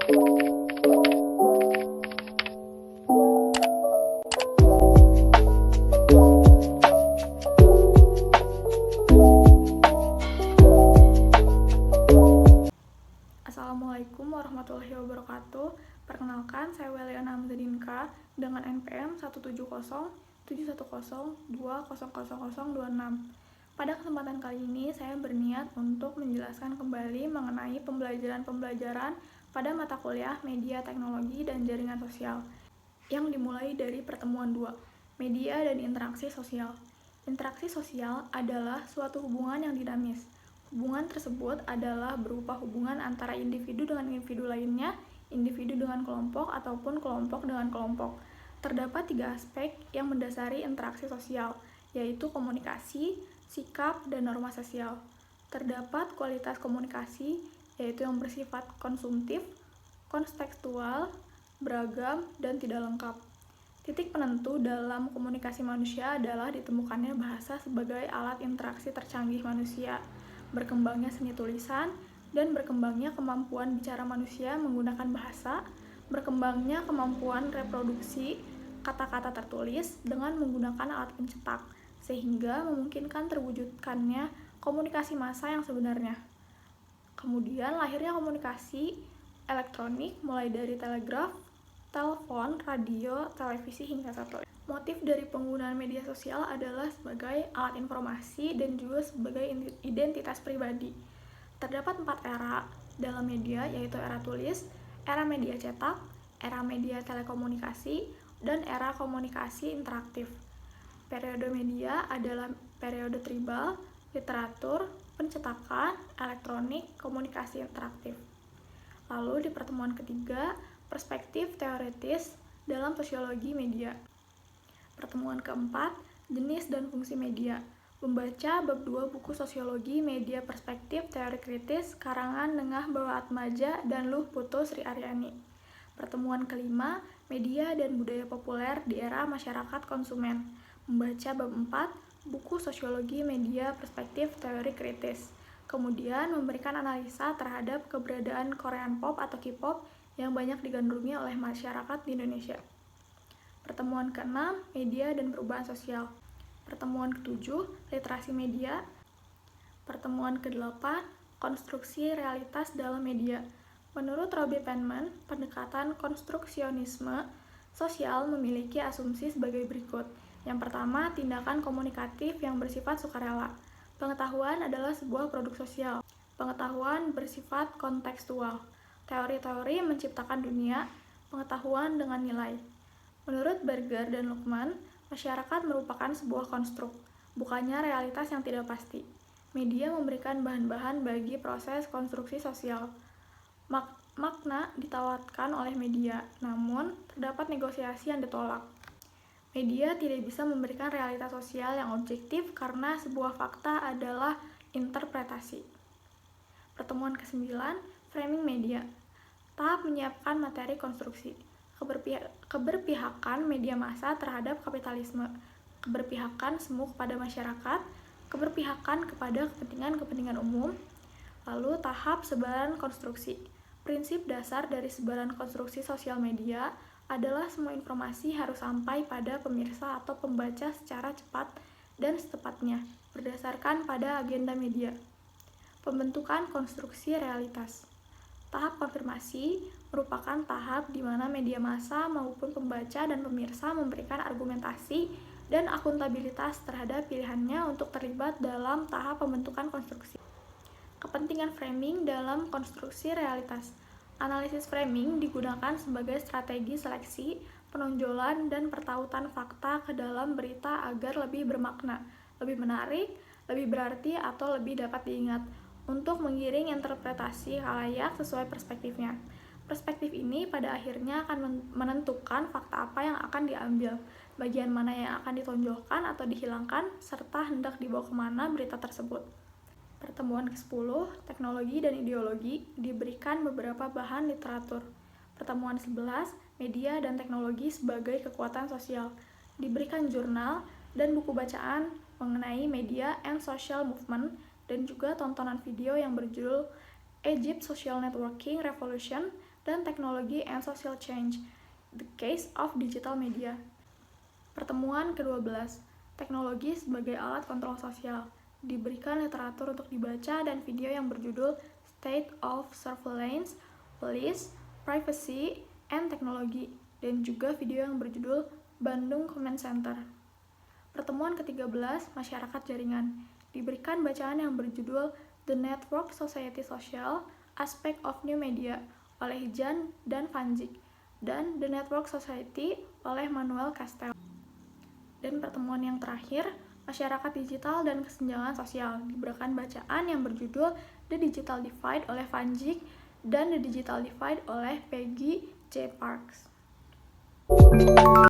Assalamualaikum warahmatullahi wabarakatuh. Perkenalkan, saya Weliana Amzadinka dengan NPM 1707110200026. Pada kesempatan kali ini, saya berniat untuk menjelaskan kembali mengenai pembelajaran pada mata kuliah Media Teknologi dan Jaringan Sosial yang dimulai dari pertemuan 2, Media dan Interaksi Sosial. Interaksi sosial adalah suatu hubungan yang dinamis. Hubungan tersebut adalah berupa hubungan antara individu dengan individu lainnya, individu dengan kelompok, ataupun kelompok dengan kelompok. Terdapat 3 aspek yang mendasari interaksi sosial, yaitu komunikasi, sikap, dan norma sosial. Terdapat kualitas komunikasi, yaitu yang bersifat konsumtif, kontekstual, beragam, dan tidak lengkap. Titik penentu dalam komunikasi manusia adalah ditemukannya bahasa sebagai alat interaksi tercanggih manusia, berkembangnya seni tulisan, dan berkembangnya kemampuan bicara manusia menggunakan bahasa, berkembangnya kemampuan reproduksi kata-kata tertulis dengan menggunakan alat pencetak, sehingga memungkinkan terwujudkannya komunikasi massa yang sebenarnya. Kemudian lahirnya komunikasi elektronik mulai dari telegraf, telepon, radio, televisi, hingga satelit. Motif dari penggunaan media sosial adalah sebagai alat informasi dan juga sebagai identitas pribadi. Terdapat 4 era dalam media, yaitu era tulis, era media cetak, era media telekomunikasi, dan era komunikasi interaktif. Periode media adalah periode tribal, literatur, pencetakan, elektronik, komunikasi interaktif. Lalu di pertemuan ketiga, perspektif teoritis dalam sosiologi media. Pertemuan keempat, jenis dan fungsi media. Membaca bab 2 buku Sosiologi Media Perspektif Teori Kritis karangan Nengah Bawa Atmaja dan Luh Putu Sri Aryani. Pertemuan kelima, media dan budaya populer di era masyarakat konsumen. Membaca bab 4 buku Sosiologi Media Perspektif Teori Kritis. Kemudian memberikan analisa terhadap keberadaan Korean Pop atau K-pop yang banyak digandrungi oleh masyarakat di Indonesia. Pertemuan ke-6, media dan perubahan sosial. Pertemuan ke-7, literasi media. Pertemuan ke-8, konstruksi realitas dalam media. Menurut Robby Penman, pendekatan konstruksionisme sosial memiliki asumsi sebagai berikut. Yang pertama, tindakan komunikatif yang bersifat sukarela. Pengetahuan adalah sebuah produk sosial. Pengetahuan bersifat kontekstual. Teori-teori menciptakan dunia, pengetahuan dengan nilai. Menurut Berger dan Luckman, masyarakat merupakan sebuah konstruk, bukannya realitas yang tidak pasti. Media memberikan bahan-bahan bagi proses konstruksi sosial. Makna ditawarkan oleh media, namun terdapat negosiasi yang ditolak. Media tidak bisa memberikan realitas sosial yang objektif karena sebuah fakta adalah interpretasi. Pertemuan ke-9, framing media. Tahap menyiapkan materi konstruksi. Keberpihakan media massa terhadap kapitalisme. Keberpihakan semu kepada masyarakat. Keberpihakan kepada kepentingan-kepentingan umum. Lalu tahap sebaran konstruksi. Prinsip dasar dari sebaran konstruksi sosial media adalah semua informasi harus sampai pada pemirsa atau pembaca secara cepat dan setepatnya, berdasarkan pada agenda media. Pembentukan konstruksi realitas. Tahap konfirmasi merupakan tahap di mana media massa maupun pembaca dan pemirsa memberikan argumentasi dan akuntabilitas terhadap pilihannya untuk terlibat dalam tahap pembentukan konstruksi. Kepentingan framing dalam konstruksi realitas. Analisis framing digunakan sebagai strategi seleksi, penonjolan, dan pertautan fakta ke dalam berita agar lebih bermakna, lebih menarik, lebih berarti, atau lebih dapat diingat, untuk menggiring interpretasi khalayak sesuai perspektifnya. Perspektif ini pada akhirnya akan menentukan fakta apa yang akan diambil, bagian mana yang akan ditonjolkan atau dihilangkan, serta hendak dibawa kemana berita tersebut. Pertemuan ke-10, teknologi dan ideologi, diberikan beberapa bahan literatur. Pertemuan 11, media dan teknologi sebagai kekuatan sosial, diberikan jurnal dan buku bacaan mengenai media and social movement, dan juga tontonan video yang berjudul Egypt Social Networking Revolution, dan Technology and Social Change, The Case of Digital Media. Pertemuan ke-12, teknologi sebagai alat kontrol sosial. Diberikan literatur untuk dibaca dan video yang berjudul State of Surveillance, Police, Privacy, and Technology, dan juga video yang berjudul Bandung Comment Center. Pertemuan ke-13, masyarakat jaringan. Diberikan bacaan yang berjudul The Network Society Social, Aspect of New Media oleh Jan dan Vanjik, dan The Network Society oleh Manuel Castell. Dan pertemuan yang terakhir, masyarakat digital dan kesenjangan sosial. Diberikan bacaan yang berjudul The Digital Divide oleh Vanjik dan The Digital Divide oleh Peggy J. Parks.